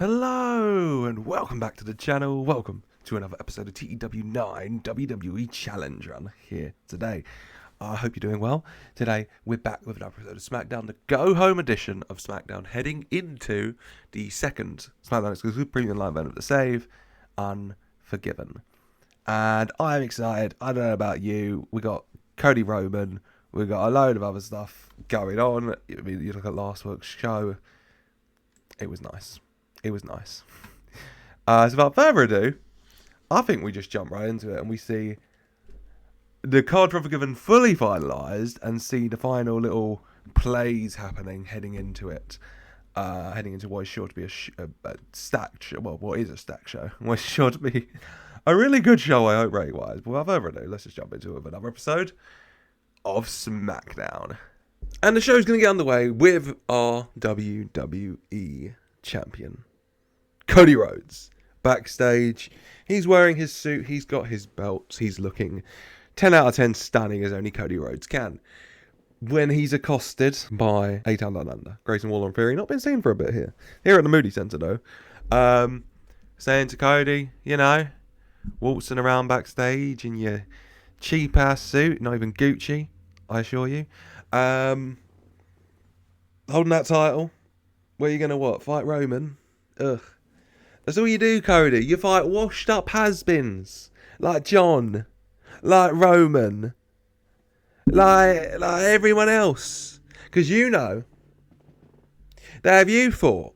Hello and welcome back to the channel. Welcome to another episode of TEW IX WWE Challenge Run here today. I hope you're doing well. Today we're back with another episode of SmackDown, the go-home edition of SmackDown, heading into the second SmackDown exclusive premium live event of the Save, Unforgiven. And I'm excited. I don't know about you. We got Cody Roman. We got a load of other stuff going on. I mean, you look at last week's show. It was nice. It was nice. So without further ado, I think we just jump right into it and we see the card for Unforgiven fully finalised and see the final little plays happening heading into it. Heading into what is sure to be a stacked show. Well, what is a stacked show? What is sure to be a really good show, I hope, rate-wise. But without further ado, let's just jump into it with another episode of SmackDown. And the show's going to get underway with our WWE Champion, Cody Rhodes, backstage. He's wearing his suit, he's got his belts, he's looking 10 out of 10 stunning as only Cody Rhodes can. When he's accosted by 8 Down Under, Grayson Waller and Fury, not been seen for a bit here. Here at the Moody Centre though. Saying to Cody, you know, waltzing around backstage in your cheap ass suit, not even Gucci, I assure you. Holding that title. Where are you going to what? Fight Roman? Ugh. That's all you do, Cody. You fight washed up has-beens. Like John. Like Roman. Like everyone else. Because you know that if you fought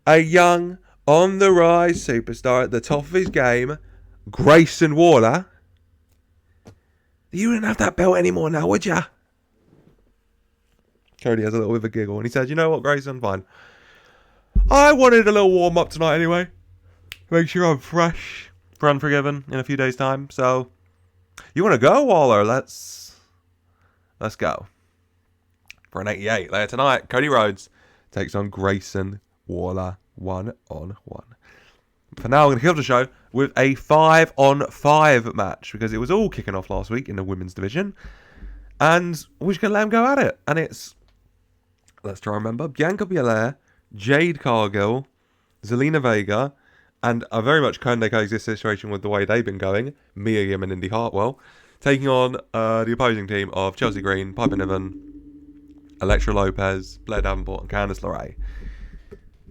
a young, on-the-rise superstar at the top of his game, Grayson Waller, you wouldn't have that belt anymore now, would ya? Cody has a little bit of a giggle and he says, you know what, Grayson, fine. I wanted a little warm-up tonight anyway. Make sure I'm fresh for Unforgiven in a few days' time. So, you want to go, Waller? Let's go. For an 88 later tonight, Cody Rhodes takes on Grayson Waller 1-on-1. For now, I'm going to kick off the show with a 5-on-5 match because it was all kicking off last week in the women's division. And we're just going to let them go at it. And it's, let's try and remember, Bianca Belair, Jade Cargill, Zelina Vega, and a very much can they coexist situation with the way they've been going, Mia Yim and Indi Hartwell, taking on the opposing team of Chelsea Green, Piper Niven, Elektra Lopez, Blair Davenport, and Candice LeRae.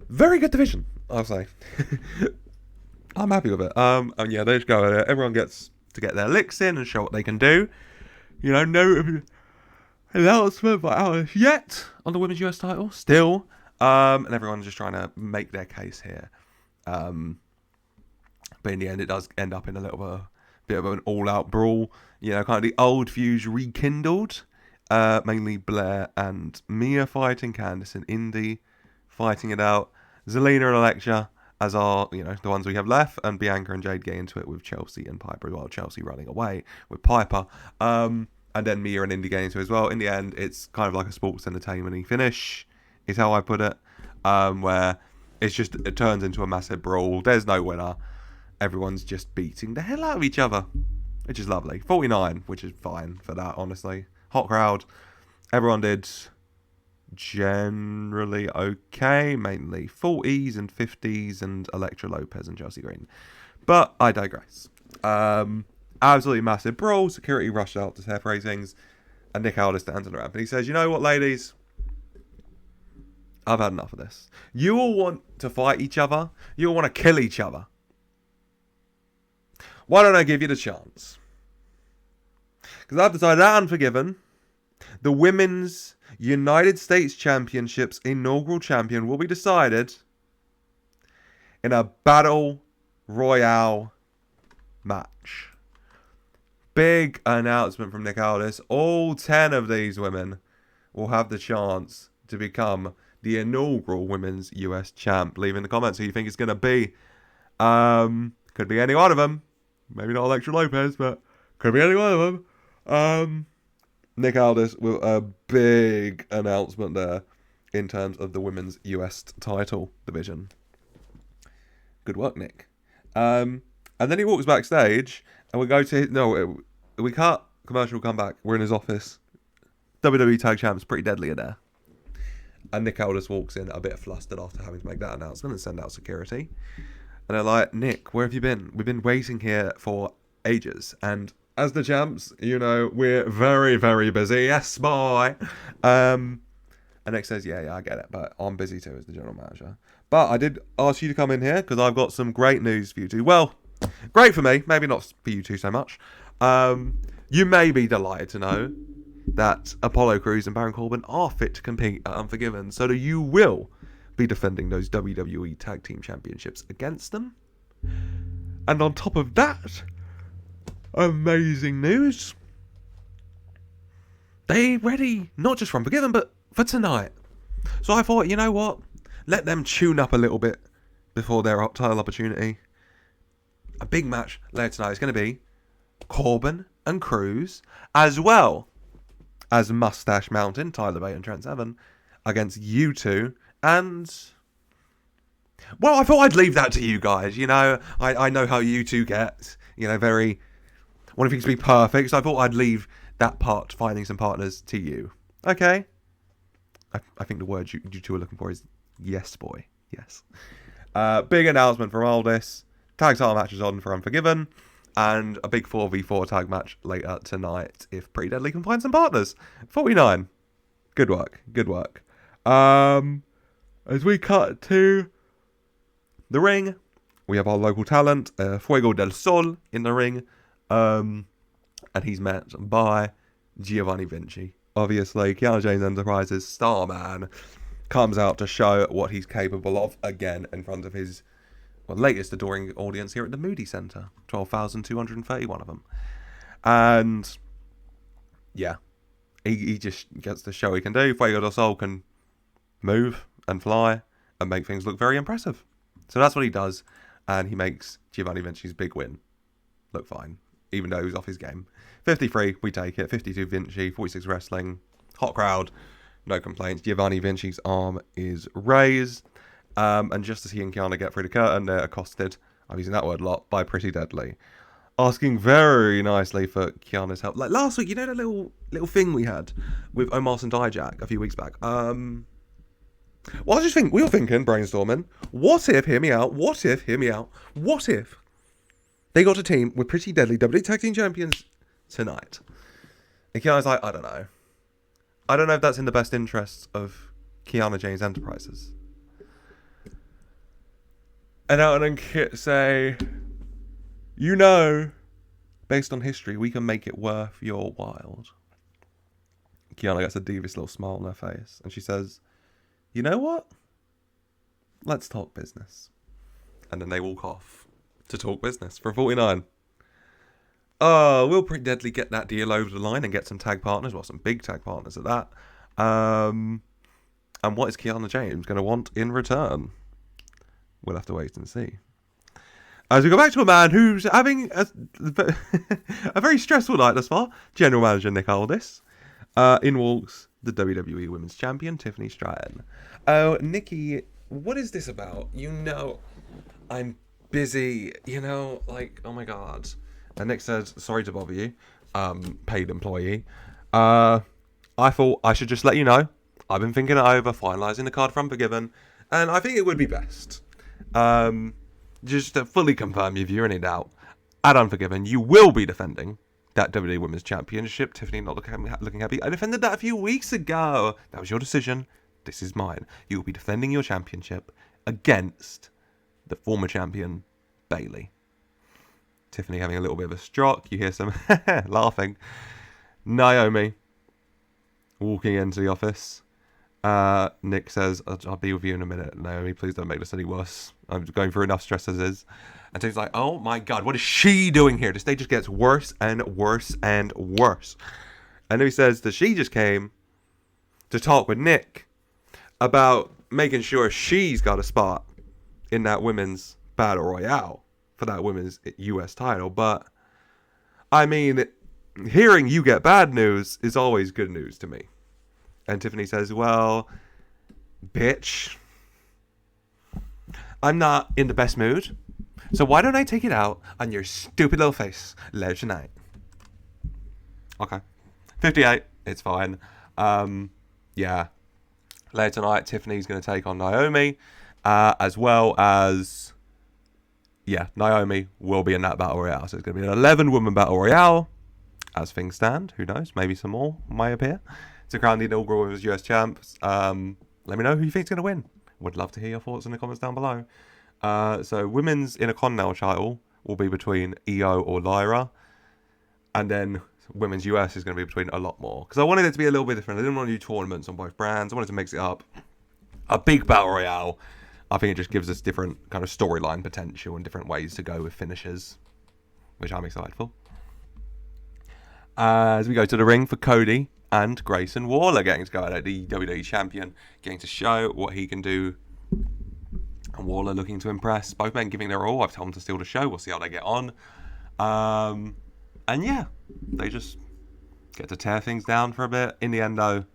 Very good division, I'll say. I'm happy with it. And yeah, they just go at it. Everyone gets to get their licks in and show what they can do. You know, no announcement by Adonis yet on the women's US title, still. And everyone's just trying to make their case here. But in the end, it does end up in a little bit of an all-out brawl. You know, kind of the old feuds rekindled. Mainly Blair and Mia fighting, Candice and Indi fighting it out. Zelina and Elektra as are, you know, the ones we have left. And Bianca and Jade get into it with Chelsea and Piper as well. Chelsea running away with Piper. And then Mia and Indi get into it as well. In the end, it's kind of like a sports entertainment-y finish, is how I put it. Where it turns into a massive brawl. There's no winner. Everyone's just beating the hell out of each other, which is lovely. 49, which is fine for that, honestly. Hot crowd. Everyone did generally okay. Mainly 40s and 50s and Elektra Lopez and Chelsea Green. But I digress. Absolutely massive brawl. Security rushed out to separate things. And Nick Aldis stands on the ramp. And he says, you know what, ladies? I've had enough of this. You all want to fight each other. You all want to kill each other. Why don't I give you the chance? Because I've decided that Unforgiven, the Women's United States Championship's inaugural champion, will be decided in a Battle Royale match. Big announcement from Nick Aldis. All 10 of these women will have the chance to become the inaugural Women's US Champ. Leave in the comments who you think it's going to be. Could be any one of them. Maybe not Elektra Lopez, but could be any one of them. Nick Aldis with a big announcement there in terms of the Women's US title division. Good work, Nick. And then he walks backstage and we go to his... No, we cut. Commercial come back. We're in his office. WWE Tag Champs, Pretty Deadly are there. And Nick Aldis walks in a bit flustered after having to make that announcement and send out security. And they're like, Nick, where have you been? We've been waiting here for ages. And as the champs, you know, we're very, very busy. Yes, bye. And Nick says, yeah, I get it. But I'm busy too as the general manager. But I did ask you to come in here because I've got some great news for you two. Well, great for me. Maybe not for you two so much. You may be delighted to know that Apollo Crews and Baron Corbin are fit to compete at Unforgiven. So that you will be defending those WWE Tag Team Championships against them. And on top of that, amazing news. They ready, not just for Unforgiven, but for tonight. So I thought, you know what? Let them tune up a little bit before their title opportunity. A big match later tonight is going to be Corbin and Crews, as well as Mustache Mountain, Tyler Bate and Trent Seven, against you two. And, well, I thought I'd leave that to you guys. You know, I know how you two get, you know, very, wanting things to be perfect. So I thought I'd leave that part, finding some partners, to you. Okay? I think the word you two are looking for is yes, boy. Yes. Big announcement from Aldis. Tag title matches on for Unforgiven. And a big 4v4 tag match later tonight if Pretty Deadly can find some partners. 49. Good work. Good work. As we cut to the ring, we have our local talent, Fuego del Sol, in the ring. And he's met by Giovanni Vinci. Obviously, Kiana James Enterprises Starman comes out to show what he's capable of again in front of his latest adoring audience here at the Moody Centre. 12,231 of them. And yeah, he just gets to show he can do. Fuego del Sol can move and fly and make things look very impressive. So that's what he does. And he makes Giovanni Vinci's big win look fine, even though he's off his game. 53, we take it. 52 Vinci, 46 wrestling. Hot crowd, no complaints. Giovanni Vinci's arm is raised. And just as he and Kiana get through the curtain, they're accosted, I'm using that word a lot, by Pretty Deadly. Asking very nicely for Kiana's help. Like last week, you know that little thing we had with Omos and Dijak a few weeks back? Well, I just think, we were thinking, brainstorming, what if they got a team with Pretty Deadly WWE Tag Team Champions tonight? And Kiana's like, I don't know. I don't know if that's in the best interests of Kiana James Enterprises. And out and Kit say, you know, based on history, we can make it worth your while. Kiana gets a devious little smile on her face. And she says, you know what? Let's talk business. And then they walk off to talk business for 49. Will Pretty Deadly get that deal over the line and get some tag partners? Well, some big tag partners at that. And what is Kiana James going to want in return? We'll have to wait and see. As we go back to a man who's having a very stressful night thus far, General Manager Nick Aldis. In walks the WWE Women's Champion, Tiffany Stratton. Oh, Nikki, what is this about? You know, I'm busy, you know, like, oh my god. And Nick says, sorry to bother you, paid employee. I thought I should just let you know, I've been thinking it over, finalising the card for Unforgiven, and I think it would be best. Just to fully confirm if you're in any doubt, at Unforgiven, you will be defending that WWE Women's Championship. Tiffany not looking happy. I defended that a few weeks ago. That was your decision. This is mine. You will be defending your championship against the former champion, Bayley. Tiffany having a little bit of a stroke. You hear some laughing. Naomi walking into the office. Nick says, I'll be with you in a minute. Naomi, please don't make this any worse. I'm going through enough stress as is. And Tim's like, oh my god, what is she doing here? This day just gets worse and worse and worse. And then he says that she just came to talk with Nick about making sure she's got a spot in that women's battle royale for that women's US title. But, I mean, hearing you get bad news is always good news to me. And Tiffany says, well, bitch, I'm not in the best mood. So why don't I take it out on your stupid little face later tonight? Okay. 58. It's fine. Yeah. Later tonight, Tiffany's going to take on Naomi, as well as, Naomi will be in that Battle Royale. So it's going to be an 11-woman Battle Royale, as things stand. Who knows? Maybe some more may appear. To crown the inaugural Women's US Champs. Let me know who you think's going to win. Would love to hear your thoughts in the comments down below. So Women's Intercontinental title will be between Io or Lyra. And then Women's US is going to be between a lot more. Because I wanted it to be a little bit different. I didn't want to do tournaments on both brands. I wanted to mix it up. A big Battle Royale. I think it just gives us different kind of storyline potential and different ways to go with finishes. Which I'm excited for. As we go to the ring for Cody and Grayson Waller getting to go out, the WWE Champion, getting to show what he can do. And Waller looking to impress. Both men giving their all. I've told them to steal the show. We'll see how they get on. And yeah, they just get to tear things down for a bit. In the end, though,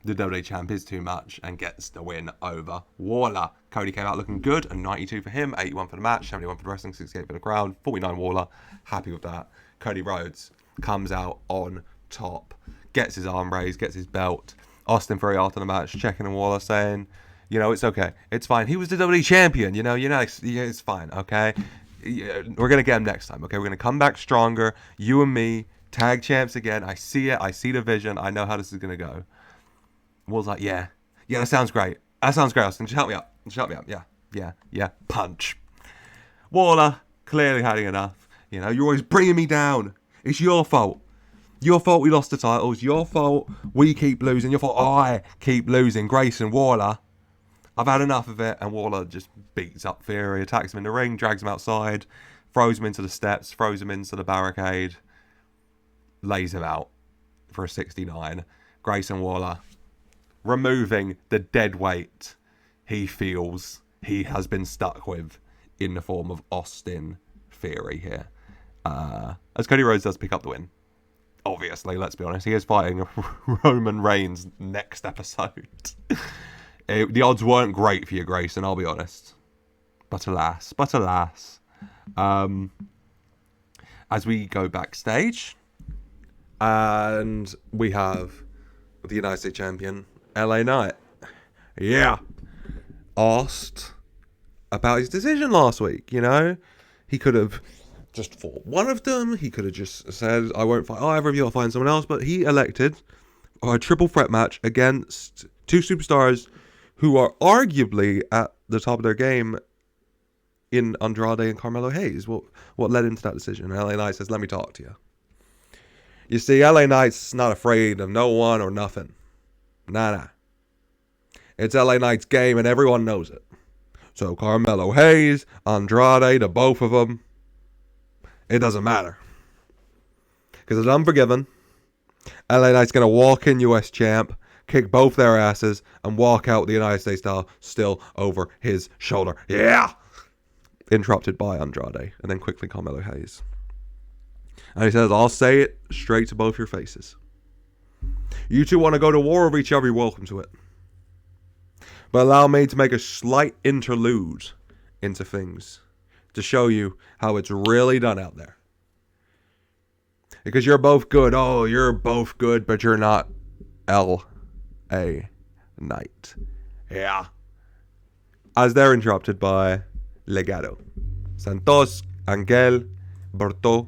the WWE Champ is too much and gets the win over Waller. Cody came out looking good, and 92 for him, 81 for the match, 71 for the wrestling, 68 for the crowd, 49 Waller. Happy with that. Cody Rhodes comes out on top, gets his arm raised, gets his belt. Austin Theory after the match, checking on Waller, saying, it's okay. It's fine. He was the WWE Champion, it's fine, okay? We're going to get him next time, okay? We're going to come back stronger. You and me, tag champs again. I see it. I see the vision. I know how this is going to go. Wall's like, yeah, that sounds great. That sounds great, Austin. Just help me up. Yeah. Punch. Waller, clearly had enough. You're always bringing me down. It's your fault. Your fault we lost the titles. Your fault we keep losing. Your fault I keep losing. Grayson Waller. I've had enough of it. And Waller just beats up Theory, attacks him in the ring, drags him outside, throws him into the steps, throws him into the barricade, lays him out for a 69. Grayson Waller removing the dead weight he feels he has been stuck with in the form of Austin Theory here. As Cody Rhodes does pick up the win. Obviously, let's be honest, he is fighting Roman Reigns next episode. The odds weren't great for you, Grayson, I'll be honest. But alas. As we go backstage, and we have the United States Champion, LA Knight. Yeah. Asked about his decision last week, He could have just fought one of them. He could have just said, I won't fight either of you, I'll find someone else. But he elected a triple threat match against two superstars who are arguably at the top of their game in Andrade and Carmelo Hayes. What led into that decision? LA Knight says, let me talk to you. You see, LA Knight's not afraid of no one or nothing. Nah. It's LA Knight's game and everyone knows it. So Carmelo Hayes, Andrade, the both of them, it doesn't matter. Because it's unforgiven. LA Knight's going to walk in US champ, kick both their asses, and walk out the United States style still over his shoulder. Yeah! Interrupted by Andrade. And then quickly Carmelo Hayes. And he says, I'll say it straight to both your faces. You two want to go to war with each other, you're welcome to it. But allow me to make a slight interlude into things to show you how it's really done out there. Because you're both good. Oh, you're both good, but you're not L.A. Knight. Yeah. As they're interrupted by Legado. Santos, Angel, Berto.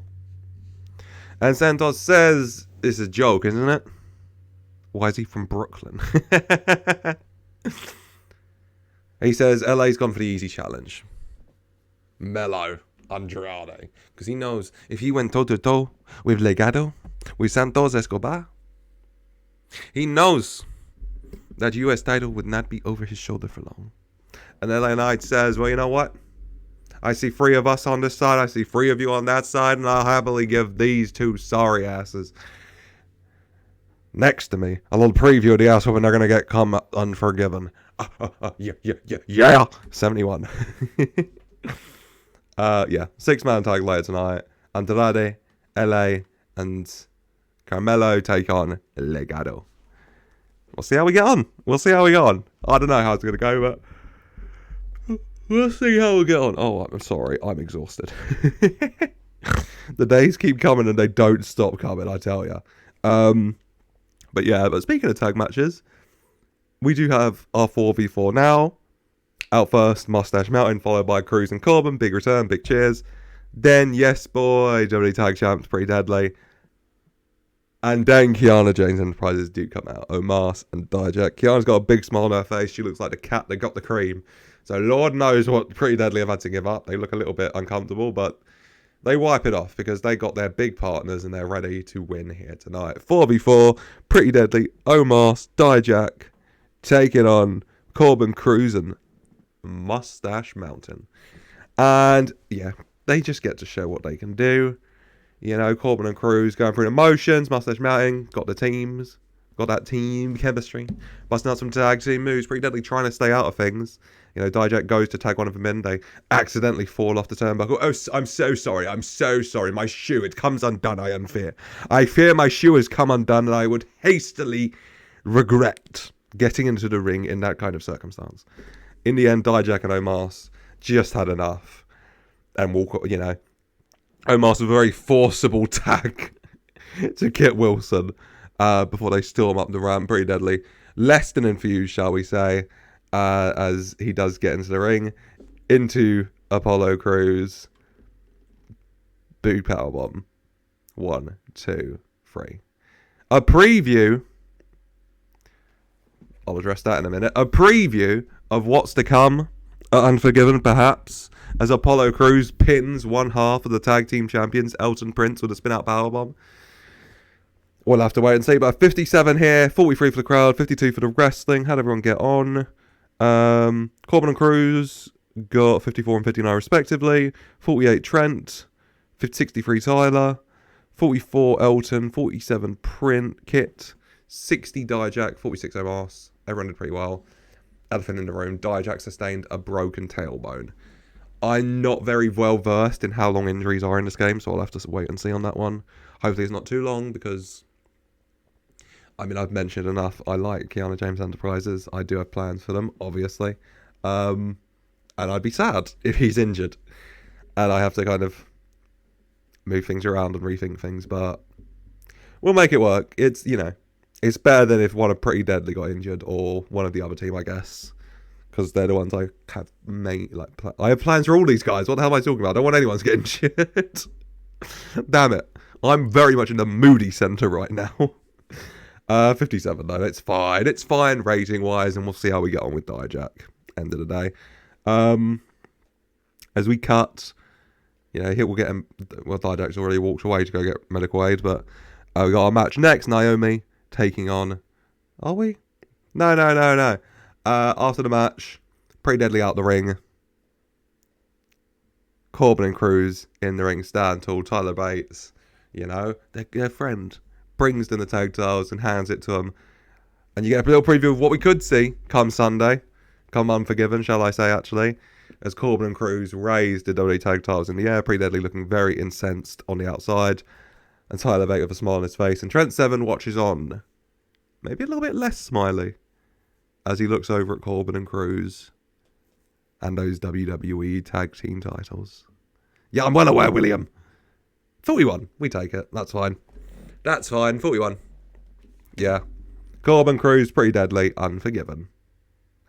And Santos says, this is a joke, isn't it? Why is he from Brooklyn? He says, LA's gone for the easy challenge. Mellow Andrade. Because he knows if he went toe-to-toe with Legado, with Santos Escobar, he knows that US title would not be over his shoulder for long. And LA Knight says, well, you know what? I see 3 of us on this side. I see 3 of you on that side. And I'll happily give these 2 sorry asses next to me a little preview of the ass when they're going to get come unforgiven. Yeah. 71. Yeah. 6-man tag later tonight. Andrade, LA, and Carmelo take on Legado. We'll see how we get on. I don't know how it's going to go, but we'll see how we get on. Oh, I'm sorry. I'm exhausted. The days keep coming and they don't stop coming, I tell you. But speaking of tag matches, we do have our 4v4 now. Out first, Mustache Mountain, followed by Cruz and Corbin. Big return, big cheers. Then, yes, boy, WWE Tag Champs, Pretty Deadly. And then Kiana James Enterprises do come out. Omos and Dijak. Kiana's got a big smile on her face. She looks like the cat that got the cream. So Lord knows what Pretty Deadly have had to give up. They look a little bit uncomfortable, but they wipe it off because they got their big partners and they're ready to win here tonight. 4v4, Pretty Deadly, Omos, Dijak, taking on Corbin, Cruz, and Mustache Mountain. And, yeah, they just get to show what they can do. You know, Corbin and Cruz going through the motions. Mustache Mountain got the teams. Got that team chemistry. Busting out some tag team moves. Pretty Deadly trying to stay out of things. You know, Dijak goes to tag one of them in. They accidentally fall off the turnbuckle. Oh, I'm so sorry. I'm so sorry. My shoe, it comes undone, I unfear. I fear my shoe has come undone and I would hastily regret getting into the ring in that kind of circumstance. In the end, Dijak and Omos just had enough. And walk, you know, Omos a very forcible tag to Kit Wilson before they storm up the ramp. Pretty Deadly. Less than infused, shall we say, as he does get into the ring. Into Apollo Crews. Boot powerbomb. 1, 2, 3. A preview. I'll address that in a minute. A preview of what's to come at Unforgiven, perhaps, as Apollo Crews pins one half of the tag team champions, Elton Prince, with a spin-out powerbomb. We'll have to wait and see. But 57 here, 43 for the crowd, 52 for the wrestling. How'd everyone get on? Corbin and Cruz got 54 and 59 respectively. 48 Trent, 63 Tyler, 44 Elton, 47 Kit, 60 Dijak, 46 Omos. Everyone did pretty well. Elephant in the room. Dijak sustained a broken tailbone. I'm not very well versed in how long injuries are in this game, so I'll have to wait and see on that one. Hopefully it's not too long because, I mean, I've mentioned enough. I like Kiana James Enterprises. I do have plans for them, obviously. And I'd be sad if he's injured. And I have to kind of move things around and rethink things, but we'll make it work. It's, you know, it's better than if one of Pretty Deadly got injured or one of the other team, I guess. Because they're the ones I have made, like, I have plans for all these guys. What the hell am I talking about? I don't want anyone to get injured. Damn it. I'm very much in the moody centre right now. 57 though, it's fine. It's fine rating-wise, and we'll see how we get on with Dijak. End of the day. As we cut, you know, here we'll get him. Well, Dijak's already walked away to go get medical aid, but we got our match next. Naomi taking on... Are we? No. After the match, Pretty Deadly out the ring. Corbin and Cruz in the ring stand tall. Tyler Bates, you know, their friend, brings them the tag titles and hands it to him. And you get a little preview of what we could see come Sunday. Come Unforgiven, shall I say, actually. As Corbin and Cruz raise the WWE tag titles in the air. Pretty Deadly looking very incensed on the outside. And Tyler Bates with a smile on his face. And Trent Seven watches on. Maybe a little bit less smiley. As he looks over at Corbin and Cruz. And those WWE tag team titles. Yeah, I'm well aware, William. 41. We take it. That's fine. That's fine. 41. Yeah. Corbin, Cruz, Pretty Deadly, Unforgiven.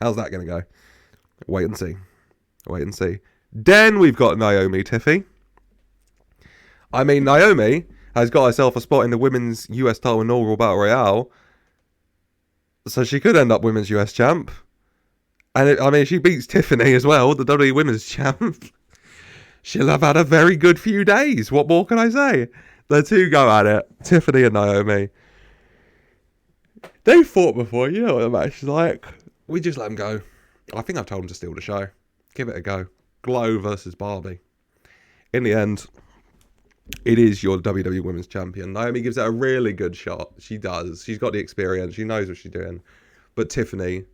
How's that going to go? Wait and see. Wait and see. Then we've got Naomi Tiffy. I mean, Naomi has got herself a spot in the Women's US title inaugural Battle Royale. So she could end up Women's US champ. And I mean, she beats Tiffany as well, the WWE Women's champ. She'll have had a very good few days. What more can I say? The two go at it. Tiffany and Naomi. They fought before. You know what the match is like. We just let them go. I think I've told them to steal the show. Give it a go. Glow versus Barbie. In the end, it is your WWE Women's Champion. Naomi gives it a really good shot. She does. She's got the experience. She knows what she's doing. But Tiffany,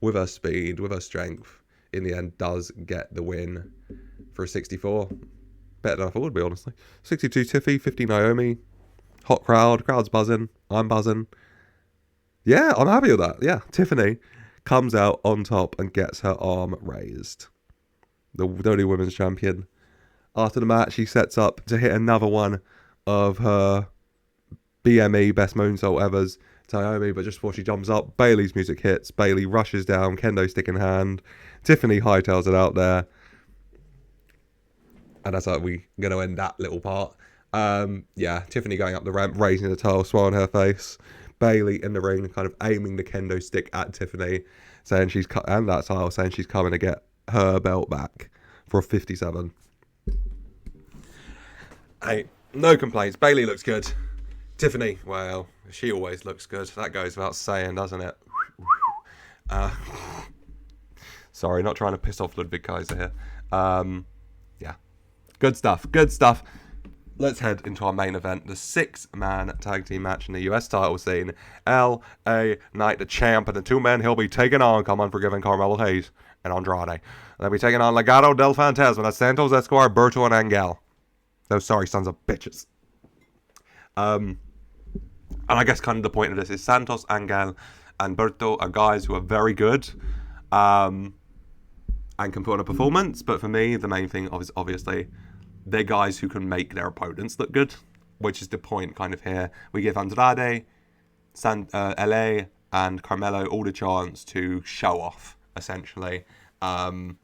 with her speed, with her strength, in the end, does get the win for a 64. Better than I thought it would be, honestly. 62 Tiffy, 50 Naomi. Hot crowd. Crowd's buzzing. I'm buzzing. Yeah, I'm happy with that. Yeah, Tiffany comes out on top and gets her arm raised. The WWE Women's Champion. After the match, she sets up to hit another one of her BME, Best Moonsault Evers, Naomi, but just before she jumps up, Bayley's music hits. Bayley rushes down, kendo stick in hand. Tiffany hightails it out there. And that's how we're going to end that little part. Tiffany going up the ramp, raising the towel, smile on her face. Bayley in the ring, kind of aiming the kendo stick at Tiffany, saying she's coming to get her belt back for a 57. Hey, no complaints. Bayley looks good. Tiffany, well, she always looks good. That goes without saying, doesn't it? Sorry, not trying to piss off Ludwig Kaiser here. Good stuff. Let's head into our main event, the 6-man tag team match in the US title scene. L.A. Knight, the champ, and the 2 men he'll be taking on, come unforgiven, Carmelo Hayes and Andrade. They'll be taking on Legado del Fantasma, that's Santos Escobar, Berto, and Angel. Those sorry sons of bitches. And I guess kind of the point of this is Santos, Angel, and Berto are guys who are very good. And can put on a performance. But for me, the main thing is obviously they're guys who can make their opponents look good, which is the point kind of here. We give Andrade, LA, and Carmelo all the chance to show off, essentially, and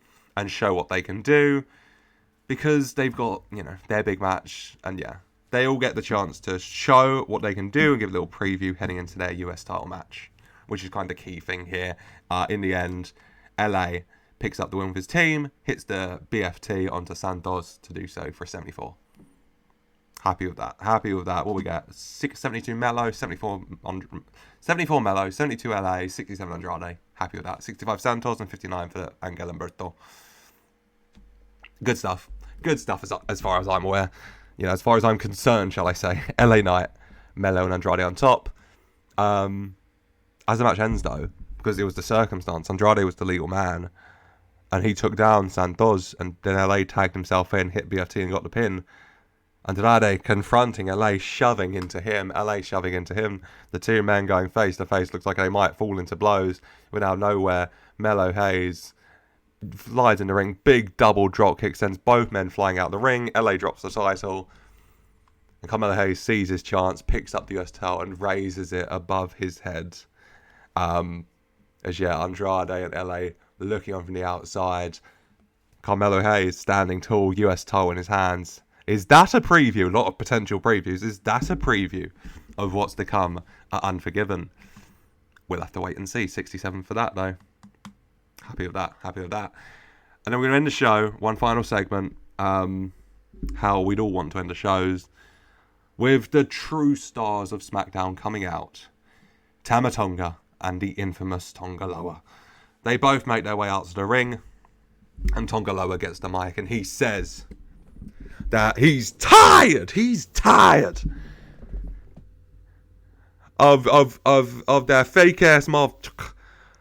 show what they can do, because they've got, their big match, and they all get the chance to show what they can do and give a little preview heading into their US title match, which is kind of the key thing here. In the end, LA picks up the win with his team, hits the BFT onto Santos to do so for 74. Happy with that. What we get? 72 Melo, 74 Melo, 72 LA, 67 Andrade. Happy with that. 65 Santos and 59 for Angel and Berto. Good stuff as far as I'm aware. As far as I'm concerned, shall I say. LA Knight, Melo and Andrade on top. As the match ends though, because it was the circumstance, Andrade was the legal man, and he took down Santos, and then LA tagged himself in, hit BFT and got the pin. Andrade confronting LA, shoving into him, the 2 men going face to face. Looks like they might fall into blows, but out of nowhere, Melo Hayes flies in the ring, big double drop kick, sends both men flying out the ring. LA drops the title, and Carmelo Hayes sees his chance, picks up the US title and raises it above his head. Andrade and LA looking on from the outside. Carmelo Hayes standing tall, US title in his hands. Is that a preview? A lot of potential previews. Is that a preview of what's to come at Unforgiven? We'll have to wait and see. 67 for that, though. Happy with that. And then we're going to end the show. One final segment. How we'd all want to end the shows. With the true stars of SmackDown coming out. Tama Tonga and the infamous Tonga Loa. They both make their way out to the ring. And Tonga Loa gets the mic and he says that he's tired of their fake ass motherfucker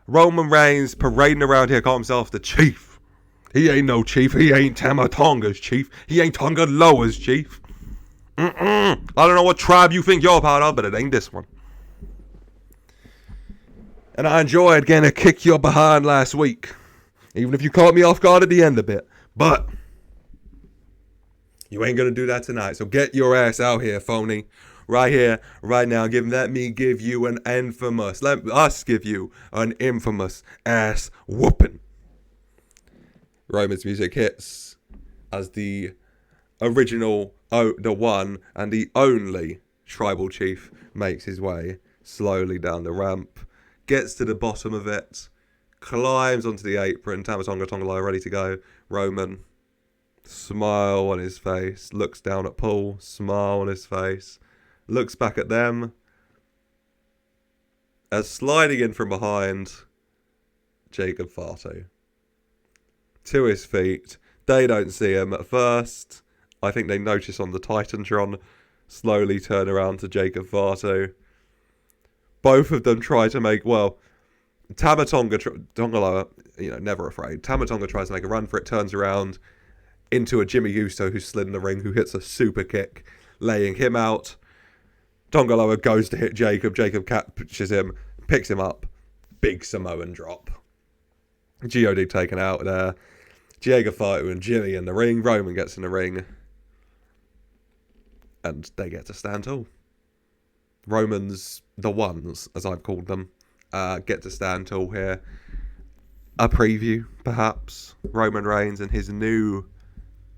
Roman Reigns parading around here, calling himself the chief. He ain't no chief. He ain't Tama Tonga's chief. He ain't Tonga Loa's chief. I don't know what tribe you think you're part of, but it ain't this one. And I enjoyed getting a kick your behind last week, even if you caught me off guard at the end of it. But you ain't gonna do that tonight. So get your ass out here, phony. Right here, right now. Let me give you an infamous. Let us give you an infamous ass whooping. Roman's music hits as the original, the one and the only tribal chief makes his way slowly down the ramp, gets to the bottom of it, climbs onto the apron. Tama Tonga Loa ready to go. Roman, smile on his face, looks down at Paul, smile on his face, looks back at them, as sliding in from behind, Jacob Fatu. To his feet. They don't see him at first. I think they notice on the Titantron, slowly turn around to Jacob Fatu. Both of them try to make, Tama Tonga Loa, never afraid. Tama Tonga tries to make a run for it, turns around into a Jimmy Uso who's slid in the ring, who hits a super kick, laying him out. Tonga Loa goes to hit Jacob. Jacob catches him, picks him up. Big Samoan drop. G.O.D. taken out there. Diego Fatu and Jimmy in the ring. Roman gets in the ring. And they get to stand tall. Roman's the ones, as I've called them, get to stand tall here. A preview, perhaps. Roman Reigns and his new,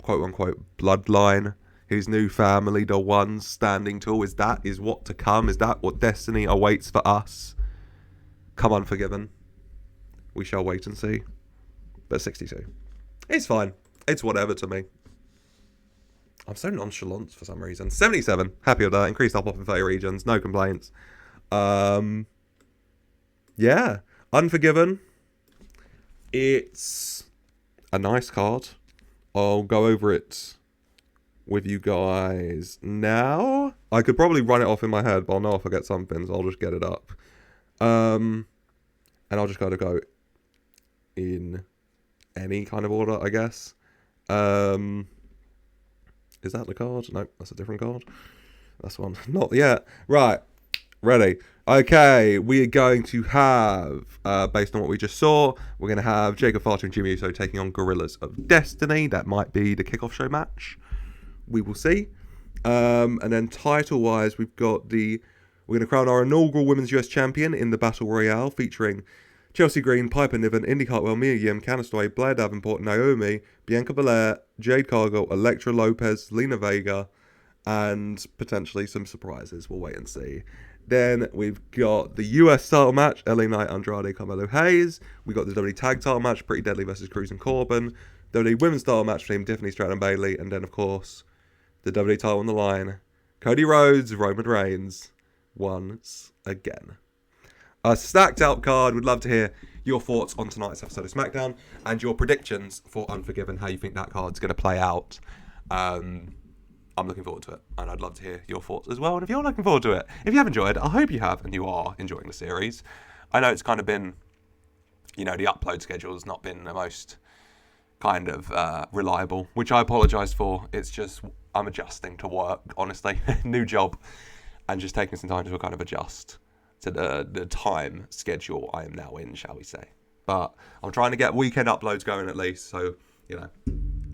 quote-unquote, bloodline, his new family, the ones standing tall. Is what to come? Is that what destiny awaits for us? Come Unforgiven. We shall wait and see. But 62. It's fine. It's whatever to me. I'm so nonchalant for some reason. 77. Happy with that. Increased up off in 30 regions. No complaints. Yeah. Unforgiven. It's a nice card. I'll go over it with you guys now. I could probably run it off in my head, but I'll know if I get something, so I'll just get it up. And I'll just kind of go in any kind of order, I guess. Is that the card? No, that's a different card. That's one. Not yet. Right. Ready. Okay. We are going to have, based on what we just saw, we're going to have Jacob Fatu and Jimmy Uso taking on Gorillas of Destiny. That might be the kickoff show match. We will see. And then title-wise, we're going to crown our inaugural Women's US Champion in the Battle Royale, featuring Chelsea Green, Piper Niven, Indi Hartwell, Mia Yim, Candice LeRae, Blair Davenport, Naomi, Bianca Belair, Jade Cargill, Elektra Lopez, Zelina Vega, and potentially some surprises. We'll wait and see. Then we've got the US title match, LA Knight, Andrade, Carmelo Hayes. We got the WWE Tag title match, Pretty Deadly versus Cruz and Corbin. WWE Women's title match between Tiffany Stratton and Bayley. And then, of course, the WWE title on the line, Cody Rhodes, Roman Reigns, once again. A stacked out card. Would love to hear your thoughts on tonight's episode of SmackDown and your predictions for Unforgiven, how you think that card's going to play out. I'm looking forward to it, and I'd love to hear your thoughts as well. And if you're looking forward to it, if you have enjoyed, I hope you have, and you are enjoying the series. I know it's kind of been, the upload schedule has not been the most kind of reliable, which I apologise for. It's just I'm adjusting to work, honestly. New job, and just taking some time to kind of adjust to the time schedule I am now in, shall we say. But I'm trying to get weekend uploads going at least, so,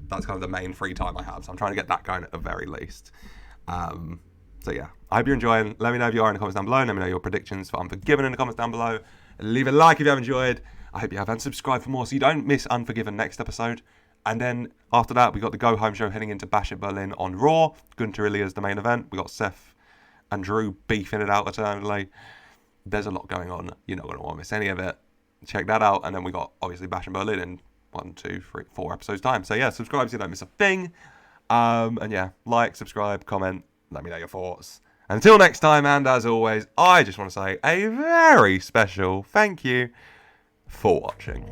that's kind of the main free time I have. So I'm trying to get that going at the very least. So yeah, I hope you're enjoying. Let me know if you are in the comments down below. Let me know your predictions for Unforgiven in the comments down below. Leave a like if you have enjoyed. I hope you have, and subscribe for more so you don't miss Unforgiven next episode. And then after that, we got the Go Home show heading into Bash at Berlin on Raw. Gunter Ilja's the main event. We got Seth and Drew beefing it out eternally. There's a lot going on. You're not going to want to miss any of it. Check that out. And then we got, obviously, Bash in Berlin in 1, 2, 3, 4 episodes time. So yeah, subscribe so you don't miss a thing. And yeah, like, subscribe, comment, let me know your thoughts. Until next time, and as always, I just want to say a very special thank you for watching.